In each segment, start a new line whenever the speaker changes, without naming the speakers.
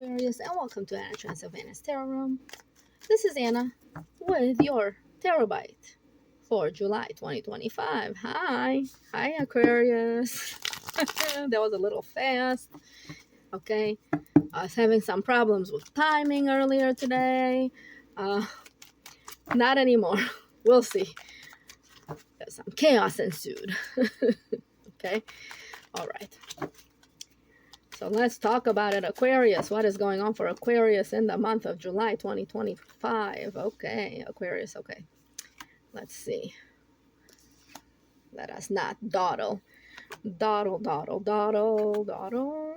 Aquarius, and welcome to Anna Transylvania's Tarot Room. This is Anna with your Tarot Bite for July 2025. Hi Aquarius. That was a little fast. Okay, I was having some problems with timing earlier today. Not anymore. We'll see. Some chaos ensued. Okay, all right. So let's talk about it, Aquarius. What is going on for Aquarius in the month of July 2025? Okay, Aquarius, okay. Let's see. Let us not dawdle. Dawdle, dawdle, dawdle, dawdle.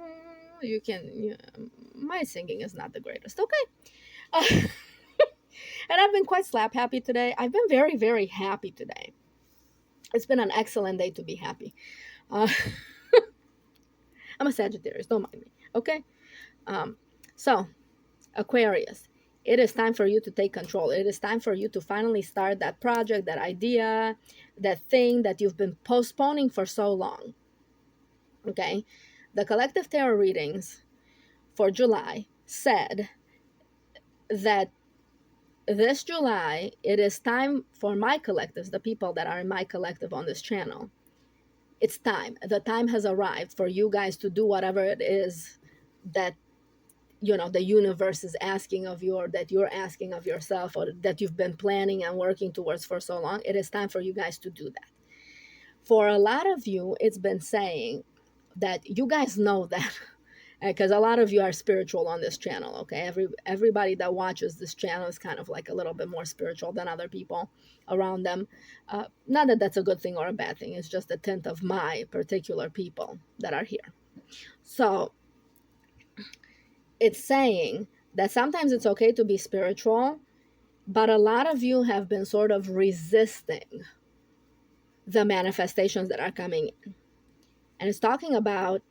My singing is not the greatest. Okay. And I've been quite slap happy today. I've been very, very happy today. It's been an excellent day to be happy. I'm a Sagittarius, don't mind me. Okay. So Aquarius, it is time for you to take control. It is time for you to finally start that project, that idea, that thing that you've been postponing for so long. Okay? The collective tarot readings for July said that this July, it is time for my collectives, the people that are in my collective on this channel. It's time. The time has arrived for you guys to do whatever it is that the universe is asking of you, or that you're asking of yourself, or that you've been planning and working towards for so long. It is time for you guys to do that. For a lot of you, it's been saying that you guys know that because a lot of you are spiritual on this channel. Okay, everybody that watches this channel is kind of like a little bit more spiritual than other people around them. Not that that's a good thing or a bad thing. It's just a tint of my particular people that are here. So it's saying that sometimes it's okay to be spiritual, but a lot of you have been sort of resisting the manifestations that are coming in. And it's talking about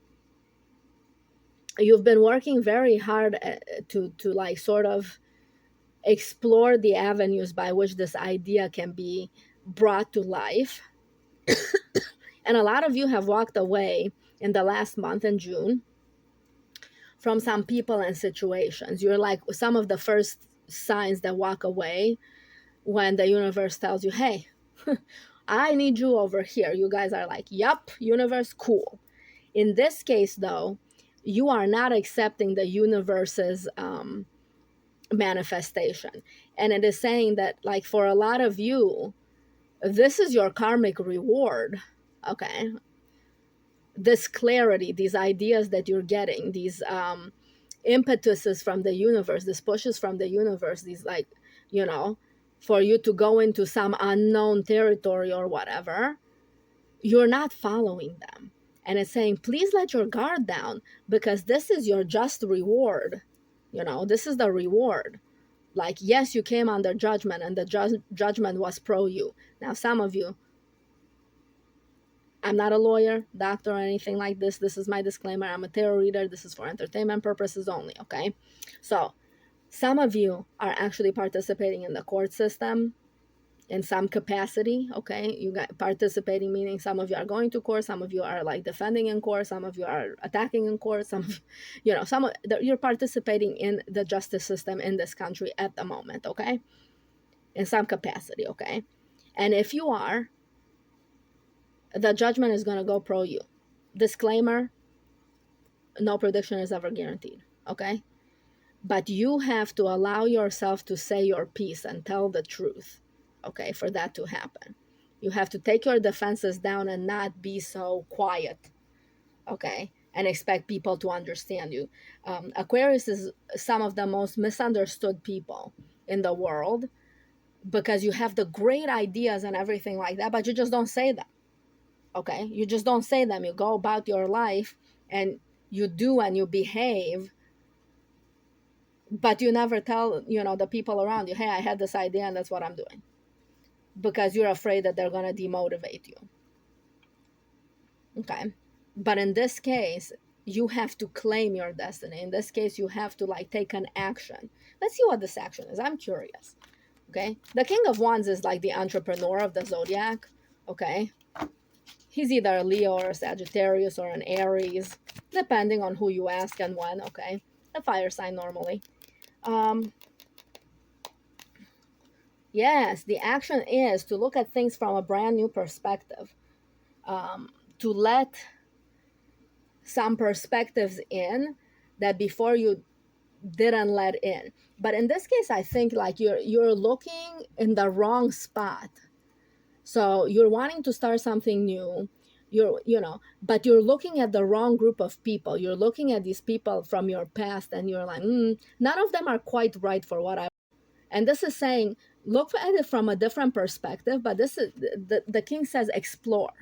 you've been working very hard to like sort of explore the avenues by which this idea can be brought to life. And a lot of you have walked away in the last month in June from some people and situations. You're like some of the first signs that walk away when the universe tells you, hey, I need you over here. You guys are like, yup, universe, cool. In this case, though, you are not accepting the universe's manifestation. And it is saying that, like, for a lot of you, this is your karmic reward, okay? This clarity, these ideas that you're getting, these impetuses from the universe, these pushes from the universe, these like, for you to go into some unknown territory or whatever, you're not following them. And it's saying, please let your guard down, because this is your just reward. This is the reward. Like, yes, you came under judgment, and the judgment was pro you. Now, some of you, I'm not a lawyer, doctor, or anything like this. This is my disclaimer. I'm a tarot reader. This is for entertainment purposes only, okay? So some of you are actually participating in the court system in some capacity, okay? You got participating, meaning some of you are going to court, some of you are like defending in court, some of you are attacking in court, you're participating in the justice system in this country at the moment, okay? In some capacity, okay? And if you are, the judgment is going to go pro you. Disclaimer, no prediction is ever guaranteed, okay? But you have to allow yourself to say your piece and tell the truth, okay, for that to happen. You have to take your defenses down and not be so quiet, okay, and expect people to understand you. Aquarius is some of the most misunderstood people in the world because you have the great ideas and everything like that, but you just don't say them. Okay, you just don't say them. You go about your life and you do and you behave, but you never tell, the people around you, hey, I had this idea and that's what I'm doing, because you're afraid that they're going to demotivate you. Okay, but in this case, you have to claim your destiny. In this case, you have to like take an action. Let's see what this action is. I'm curious. Okay, the King of Wands is like the entrepreneur of the zodiac. Okay, he's either a Leo or a Sagittarius or an Aries, depending on who you ask and when, okay? a fire sign normally. Yes, the action is to look at things from a brand new perspective, to let some perspectives in that before you didn't let in. But in this case, I think like you're looking in the wrong spot. So you're wanting to start something new. But you're looking at the wrong group of people. You're looking at these people from your past and you're like, none of them are quite right for what I. And this is saying, look at it from a different perspective. But this is the king says explore.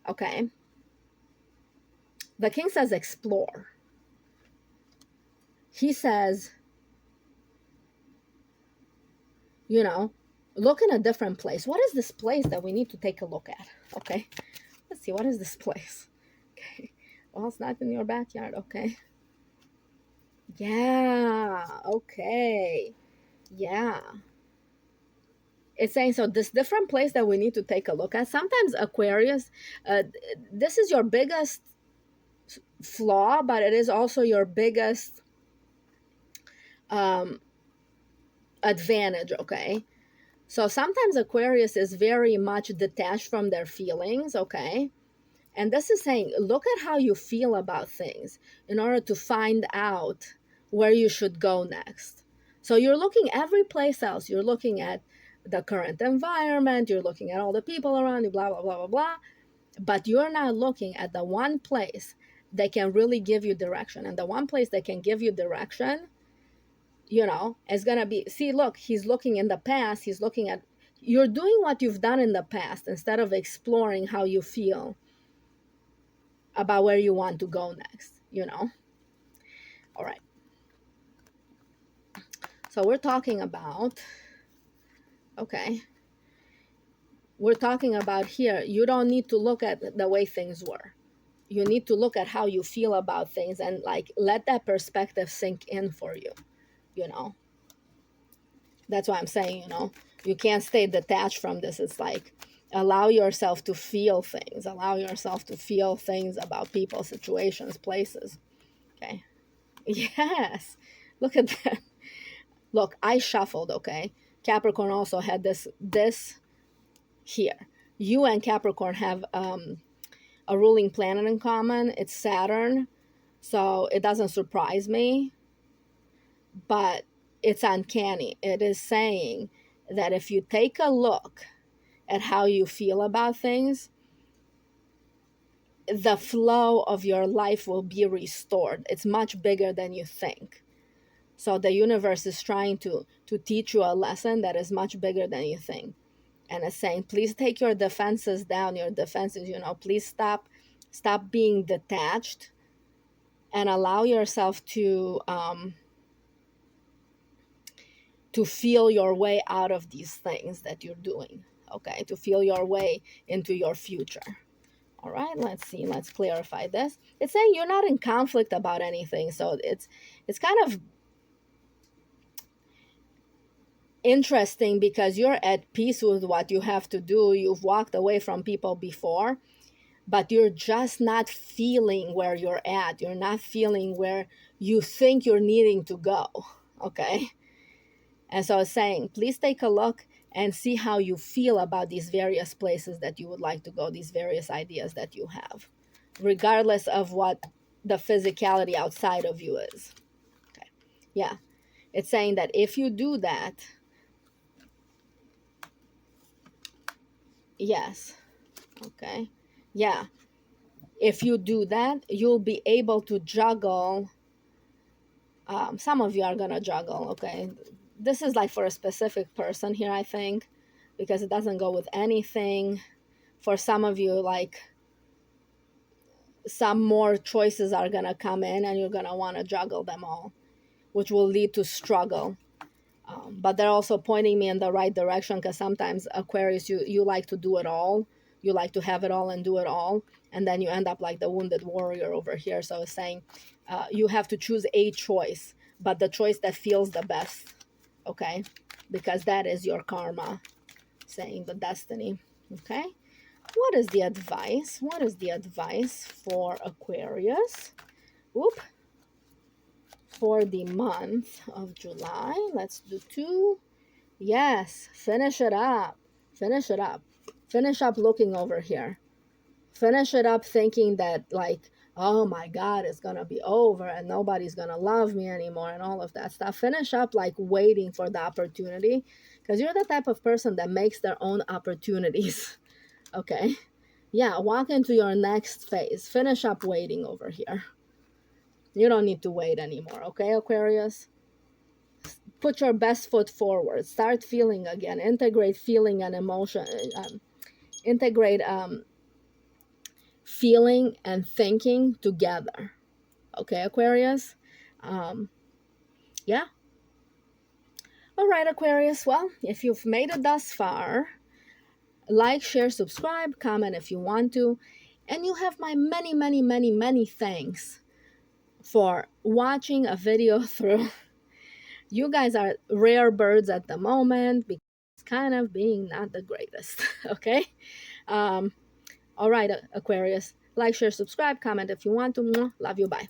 Okay. The king says explore. He says, look in a different place. What is this place that we need to take a look at? Okay. Let's see. What is this place? Okay. Well, it's not in your backyard. Okay. Yeah. Okay. Yeah. It's saying, so this different place that we need to take a look at. Sometimes Aquarius, this is your biggest flaw, but it is also your biggest advantage. Okay. So sometimes Aquarius is very much detached from their feelings. Okay. And this is saying, look at how you feel about things in order to find out where you should go next. So you're looking every place else. You're looking at the current environment. You're looking at all the people around you, blah, blah, blah, blah, blah. But you're not looking at the one place that can really give you direction. And the one place that can give you direction, is going to be, see, look, he's looking in the past. He's looking at, you're doing what you've done in the past instead of exploring how you feel about where you want to go next. All right. So we're talking about, we're talking about here, you don't need to look at the way things were. You need to look at how you feel about things and like let that perspective sink in for you. That's why I'm saying, you can't stay detached from this. It's like, allow yourself to feel things. Allow yourself to feel things about people, situations, places. Okay. Yes. Look at that. Look, I shuffled, okay? Capricorn also had this here. You and Capricorn have a ruling planet in common. It's Saturn. So it doesn't surprise me. But it's uncanny. It is saying that if you take a look at how you feel about things, the flow of your life will be restored. It's much bigger than you think. So the universe is trying to teach you a lesson that is much bigger than you think. And it's saying, please take your defenses down. Your defenses, please stop being detached and allow yourself to feel your way out of these things that you're doing. Okay, to feel your way into your future. All right, let's see. Let's clarify this. It's saying you're not in conflict about anything. So it's kind of interesting because you're at peace with what you have to do. You've walked away from people before, but you're just not feeling where you're at. You're not feeling where you think you're needing to go. Okay. And so it's saying, please take a look and see how you feel about these various places that you would like to go, these various ideas that you have, regardless of what the physicality outside of you is. Okay. Yeah. It's saying that if you do that, yes. Okay. Yeah. If you do that, you'll be able to juggle. Some of you are going to juggle. Okay. This is like for a specific person here, I think, because it doesn't go with anything. For some of you, like some more choices are going to come in and you're going to want to juggle them all, which will lead to struggle. But they're also pointing me in the right direction because sometimes Aquarius, you like to do it all. You like to have it all and do it all. And then you end up like the wounded warrior over here. So it's saying you have to choose a choice, but the choice that feels the best. Okay, because that is your karma, saying the destiny. Okay, what is the advice? What is the advice for Aquarius? Whoop. for the month of July. Let's do 2. Yes, finish it up. Finish it up. Finish up looking over here. Finish it up thinking that, like, oh my God, it's going to be over and nobody's going to love me anymore and all of that stuff. Finish up like waiting for the opportunity, because you're the type of person that makes their own opportunities. Okay? Yeah, walk into your next phase. Finish up waiting over here. You don't need to wait anymore. Okay, Aquarius? Put your best foot forward. Start feeling again. Integrate feeling and emotion. Integrate feeling and thinking together. Okay, Aquarius? Yeah. All right, Aquarius. Well, if you've made it thus far, like, share, subscribe, comment if you want to. And you have my many, many, many, many thanks for watching a video through. You guys are rare birds at the moment because it's kind of being not the greatest. Okay? All right, Aquarius. Like, share, subscribe, comment if you want to. Love you. Bye.